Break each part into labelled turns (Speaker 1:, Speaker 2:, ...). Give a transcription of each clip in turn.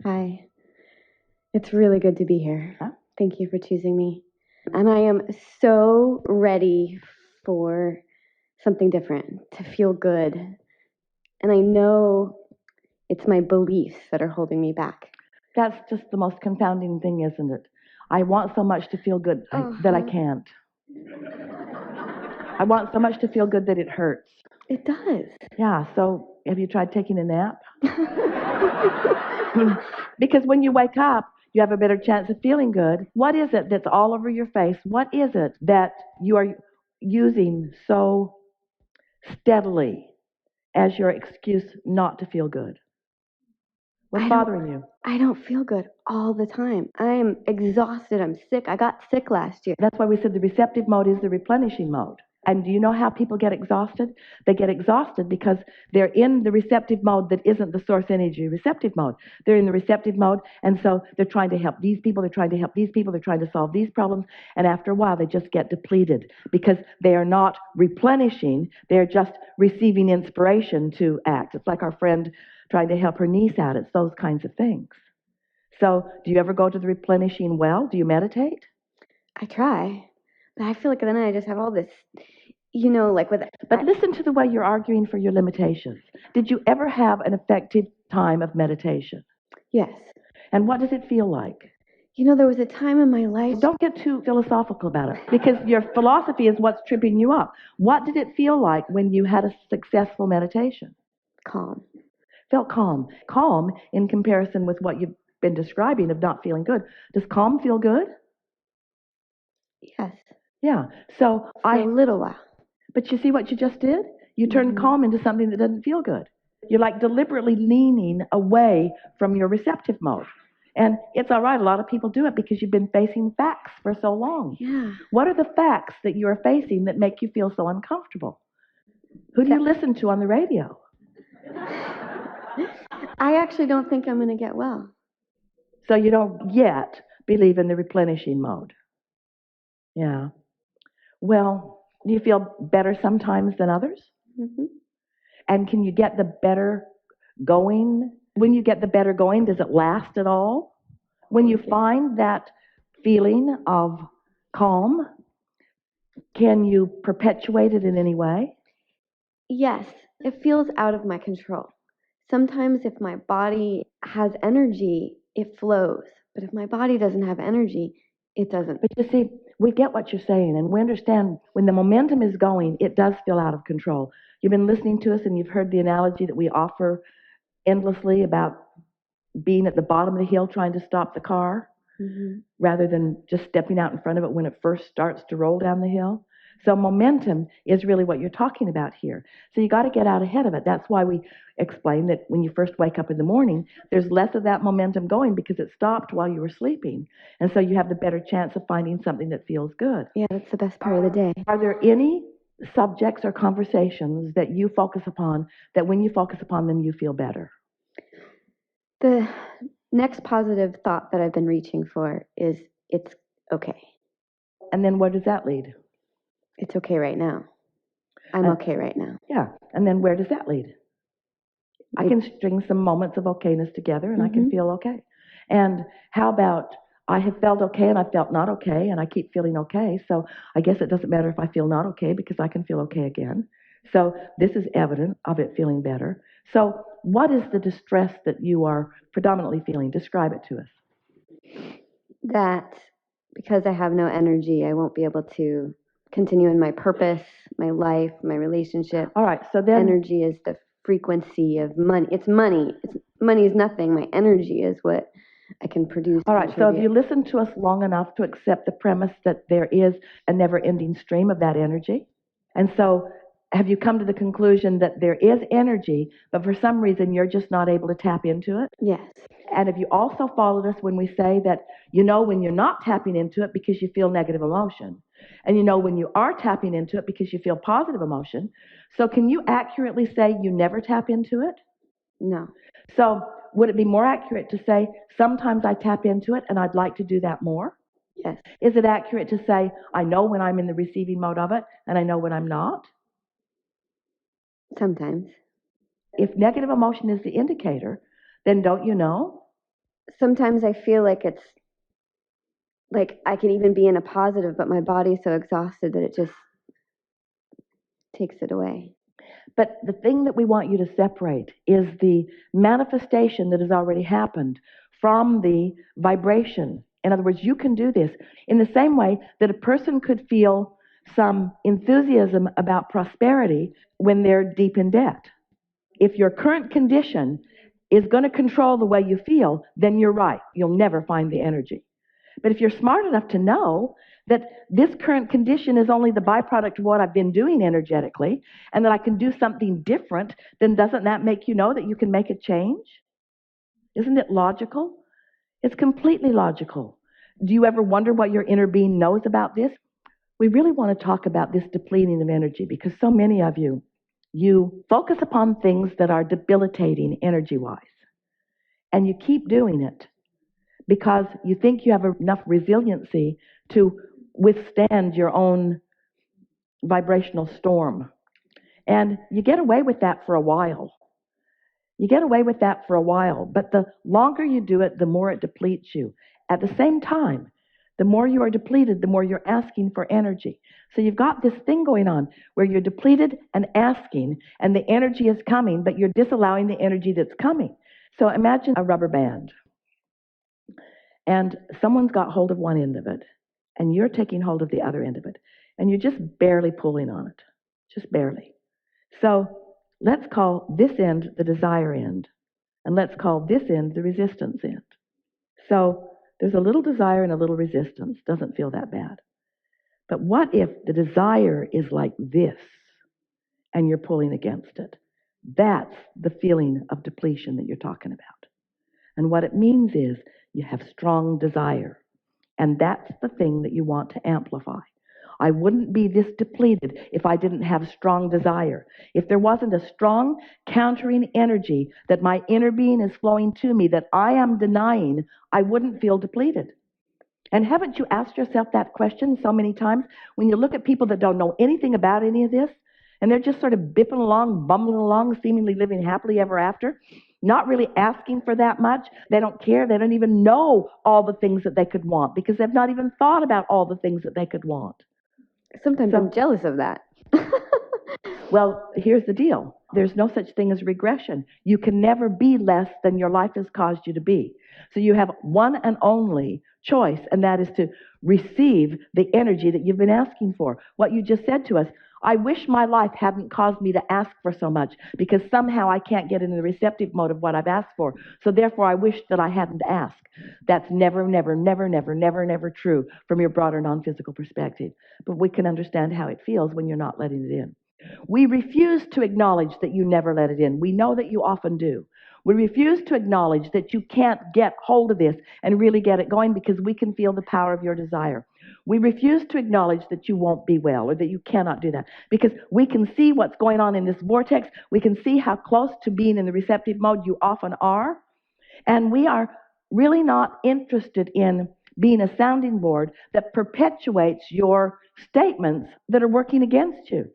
Speaker 1: Hi. It's really good to be here.
Speaker 2: Huh?
Speaker 1: Thank you for choosing me. And I am so ready for something different, to feel good. And I know it's my beliefs that are holding me back.
Speaker 2: That's just the most confounding thing, isn't it? I want so much to feel good that I can't. I want so much to feel good that it hurts.
Speaker 1: It does.
Speaker 2: Yeah, so have you tried taking a nap? Because when you wake up, you have a better chance of feeling good. What is it that's all over your face? What is it that you are using so steadily as your excuse not to feel good? What's bothering you?
Speaker 1: I don't feel good all the time. I'm exhausted. I'm sick. I got sick last year.
Speaker 2: That's why we said the receptive mode is the replenishing mode. And do you know how people get exhausted? They get exhausted because they're in the receptive mode that isn't the source energy receptive mode. They're in the receptive mode, and so they're trying to help these people, they're trying to help these people, they're trying to solve these problems, and after a while they just get depleted because they are not replenishing, they're just receiving inspiration to act. It's like our friend trying to help her niece out. It's those kinds of things. So do you ever go to the replenishing well? Do you meditate?
Speaker 1: I try, but I feel like then I just have all this, like with.
Speaker 2: But listen to the way you're arguing for your limitations. Did you ever have an effective time of meditation?
Speaker 1: Yes.
Speaker 2: And what does it feel like?
Speaker 1: There was a time in my life.
Speaker 2: Don't get too philosophical about it, because your philosophy is what's tripping you up. What did it feel like when you had a successful meditation?
Speaker 1: Calm.
Speaker 2: Felt calm. Calm in comparison with what you've been describing of not feeling good. Does calm feel good?
Speaker 1: Yes.
Speaker 2: Yeah. So
Speaker 1: for a little while.
Speaker 2: But you see what you just did? You turned calm into something that doesn't feel good. You're like deliberately leaning away from your receptive mode. And it's all right. A lot of people do it because you've been facing facts for so long.
Speaker 1: Yeah.
Speaker 2: What are the facts that you are facing that make you feel so uncomfortable? Who do you listen to on the radio?
Speaker 1: I actually don't think I'm going to get well.
Speaker 2: So you don't yet believe in the replenishing mode. Yeah. Well, do you feel better sometimes than others?
Speaker 1: Mm-hmm.
Speaker 2: And can you get the better going? When you get the better going, does it last at all? When you find that feeling of calm, can you perpetuate it in any way?
Speaker 1: Yes, it feels out of my control. Sometimes if my body has energy, it flows. But if my body doesn't have energy, it doesn't.
Speaker 2: But you see, we get what you're saying, and we understand when the momentum is going, it does feel out of control. You've been listening to us, and you've heard the analogy that we offer endlessly about being at the bottom of the hill trying to stop the car, rather than just stepping out in front of it when it first starts to roll down the hill. So momentum is really what you're talking about here. So you got to get out ahead of it. That's why we explain that when you first wake up in the morning, there's less of that momentum going because it stopped while you were sleeping. And so you have the better chance of finding something that feels good.
Speaker 1: Yeah, that's the best part of the day.
Speaker 2: Are there any subjects or conversations that you focus upon that when you focus upon them, you feel better?
Speaker 1: The next positive thought that I've been reaching for is it's okay.
Speaker 2: And then where does that lead?
Speaker 1: It's okay right now. I'm okay right now.
Speaker 2: Yeah. And then where does that lead? I can string some moments of okayness together and I can feel okay. And how about I have felt okay and I felt not okay and I keep feeling okay. So I guess it doesn't matter if I feel not okay because I can feel okay again. So this is evident of it feeling better. So what is the distress that you are predominantly feeling? Describe it to us.
Speaker 1: That because I have no energy, I won't be able to continue in my purpose, my life, my relationship.
Speaker 2: All right, so then
Speaker 1: energy is the frequency of money. It's money. Money is nothing. My energy is what I can produce.
Speaker 2: All right, so if you listen to us long enough to accept the premise that there is a never-ending stream of that energy, and so have you come to the conclusion that there is energy, but for some reason you're just not able to tap into it?
Speaker 1: Yes.
Speaker 2: And have you also followed us when we say that you know when you're not tapping into it because you feel negative emotion, and you know when you are tapping into it because you feel positive emotion? So can you accurately say you never tap into it?
Speaker 1: No.
Speaker 2: So would it be more accurate to say sometimes I tap into it and I'd like to do that more?
Speaker 1: Yes.
Speaker 2: Is it accurate to say I know when I'm in the receiving mode of it and I know when I'm not?
Speaker 1: Sometimes.
Speaker 2: If negative emotion is the indicator, then don't you know?
Speaker 1: sometimes I feel like it's like I can even be in a positive, but my body's so exhausted that it just takes it away.
Speaker 2: But the thing that we want you to separate is the manifestation that has already happened from the vibration. In other words, you can do this in the same way that a person could feel some enthusiasm about prosperity when they're deep in debt. If your current condition is going to control the way you feel, then you're right. You'll never find the energy. But if you're smart enough to know that this current condition is only the byproduct of what I've been doing energetically, and that I can do something different, then doesn't that make you know that you can make a change? Isn't it logical? It's completely logical. Do you ever wonder what your inner being knows about this? We really want to talk about this depleting of energy because so many of you, you focus upon things that are debilitating energy-wise, and you keep doing it because you think you have enough resiliency to withstand your own vibrational storm. And you get away with that for a while. You get away with that for a while, but the longer you do it, the more it depletes you. At the same time, the more you are depleted, the more you're asking for energy. So you've got this thing going on where you're depleted and asking, and the energy is coming, but you're disallowing the energy that's coming. So imagine a rubber band, and someone's got hold of one end of it, and you're taking hold of the other end of it, and you're just barely pulling on it, just barely. So let's call this end the desire end, and let's call this end the resistance end. So there's a little desire and a little resistance. Doesn't feel that bad. But what if the desire is like this, and you're pulling against it? That's the feeling of depletion that you're talking about. And what it means is you have strong desire. And that's the thing that you want to amplify. I wouldn't be this depleted if I didn't have strong desire. If there wasn't a strong countering energy that my inner being is flowing to me that I am denying, I wouldn't feel depleted. And haven't you asked yourself that question so many times when you look at people that don't know anything about any of this and they're just sort of bipping along, bumbling along, seemingly living happily ever after, not really asking for that much. They don't care. They don't even know all the things that they could want because they've not even thought about all the things that they could want.
Speaker 1: Sometimes I'm jealous of that.
Speaker 2: Well, here's the deal. There's no such thing as regression. You can never be less than your life has caused you to be. So you have one and only choice, and that is to receive the energy that you've been asking for. What you just said to us, I wish my life hadn't caused me to ask for so much because somehow I can't get into the receptive mode of what I've asked for. So therefore I wish that I hadn't asked. That's never, never, never, never, never, never true from your broader non-physical perspective. But we can understand how it feels when you're not letting it in. We refuse to acknowledge that you never let it in. We know that you often do. We refuse to acknowledge that you can't get hold of this and really get it going because we can feel the power of your desire. We refuse to acknowledge that you won't be well or that you cannot do that because we can see what's going on in this vortex. We can see how close to being in the receptive mode you often are. And we are really not interested in being a sounding board that perpetuates your statements that are working against you.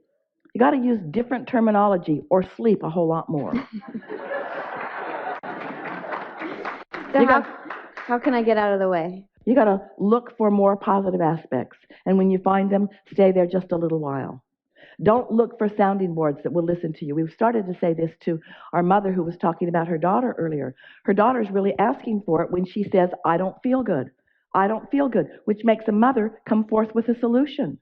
Speaker 2: You got to use different terminology or sleep a whole lot more.
Speaker 1: So how can I get out of the way?
Speaker 2: You got to look for more positive aspects. And when you find them, stay there just a little while. Don't look for sounding boards that will listen to you. We've started to say this to our mother who was talking about her daughter earlier. Her daughter's really asking for it when she says, I don't feel good. I don't feel good, which makes a mother come forth with a solution.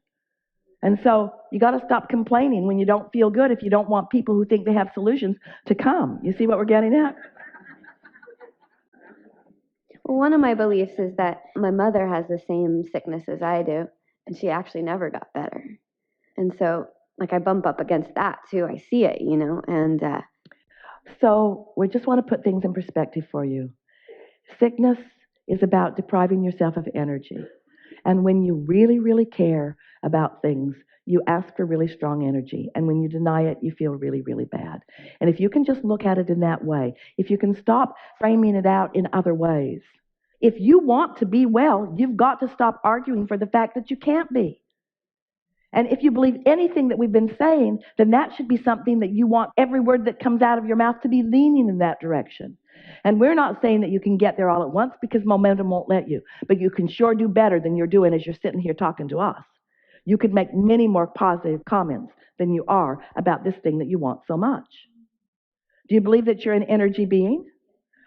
Speaker 2: And so you got to stop complaining when you don't feel good if you don't want people who think they have solutions to come. You see what we're getting at?
Speaker 1: Well, one of my beliefs is that my mother has the same sickness as I do, and she actually never got better. And so, like, I bump up against that too. I see it, and
Speaker 2: So we just want to put things in perspective for you. Sickness is about depriving yourself of energy. And when you really, really care about things, you ask for really strong energy. And when you deny it, you feel really, really bad. And if you can just look at it in that way, if you can stop framing it out in other ways, if you want to be well, you've got to stop arguing for the fact that you can't be. And if you believe anything that we've been saying, then that should be something that you want every word that comes out of your mouth to be leaning in that direction. And we're not saying that you can get there all at once because momentum won't let you, but you can sure do better than you're doing as you're sitting here talking to us. You could make many more positive comments than you are about this thing that you want so much. Do you believe that you're an energy being?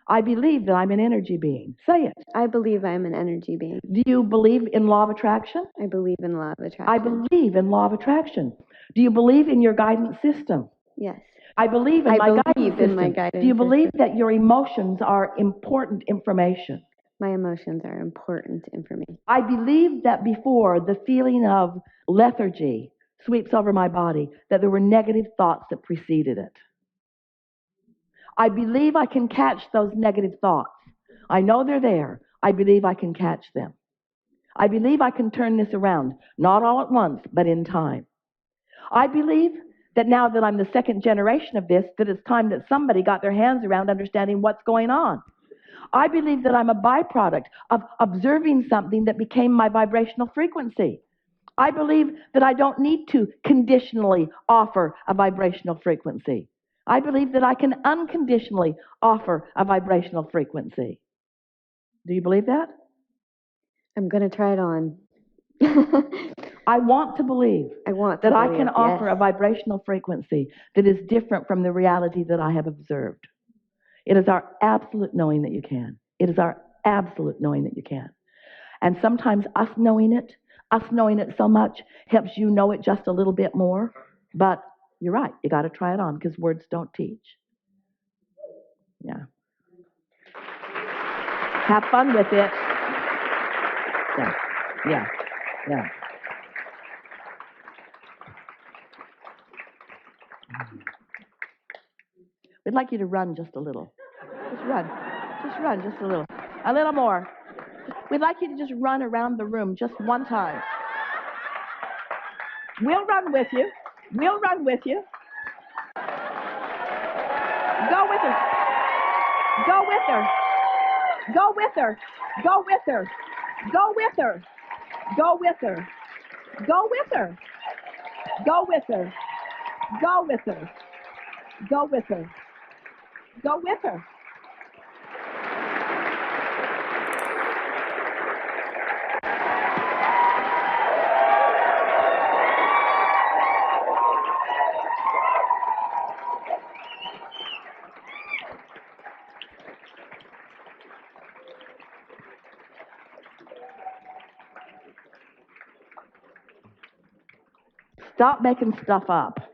Speaker 2: I believe that I'm an energy being. Say it.
Speaker 1: I believe I'm an energy being.
Speaker 2: Do you believe in law of attraction?
Speaker 1: I believe in law of attraction.
Speaker 2: I believe in law of attraction. Do you believe in your guidance system?
Speaker 1: Yes.
Speaker 2: I believe in my guidance system. Do you believe
Speaker 1: system.
Speaker 2: that your emotions are important information?
Speaker 1: My emotions are important information.
Speaker 2: I believe that before the feeling of lethargy sweeps over my body, that there were negative thoughts that preceded it. I believe I can catch those negative thoughts. I know they're there. I believe I can catch them. I believe I can turn this around, not all at once, but in time. I believe that now that I'm the second generation of this, that it's time that somebody got their hands around understanding what's going on. I believe that I'm a byproduct of observing something that became my vibrational frequency. I believe that I don't need to conditionally offer a vibrational frequency. I believe that I can unconditionally offer a vibrational frequency. Do you believe that?
Speaker 1: I'm going to try it on.
Speaker 2: I want to believe that I can offer a vibrational frequency that is different from the reality that I have observed. It is our absolute knowing that you can. It is our absolute knowing that you can. And sometimes us knowing it so much helps you know it just a little bit more. But you're right, you got to try it on because words don't teach. Yeah. Have fun with it. Yeah, yeah, yeah. We'd like you to run just a little. Just run. Just run just a little. A little more. We'd like you to just run around the room just one time. We'll run with you. We'll run with you. Go with her. Go with her. Go with her. Go with her. Go with her. Go with her. Go with her. Go with her. Go with her. Go with her. Go with her. Stop making stuff up.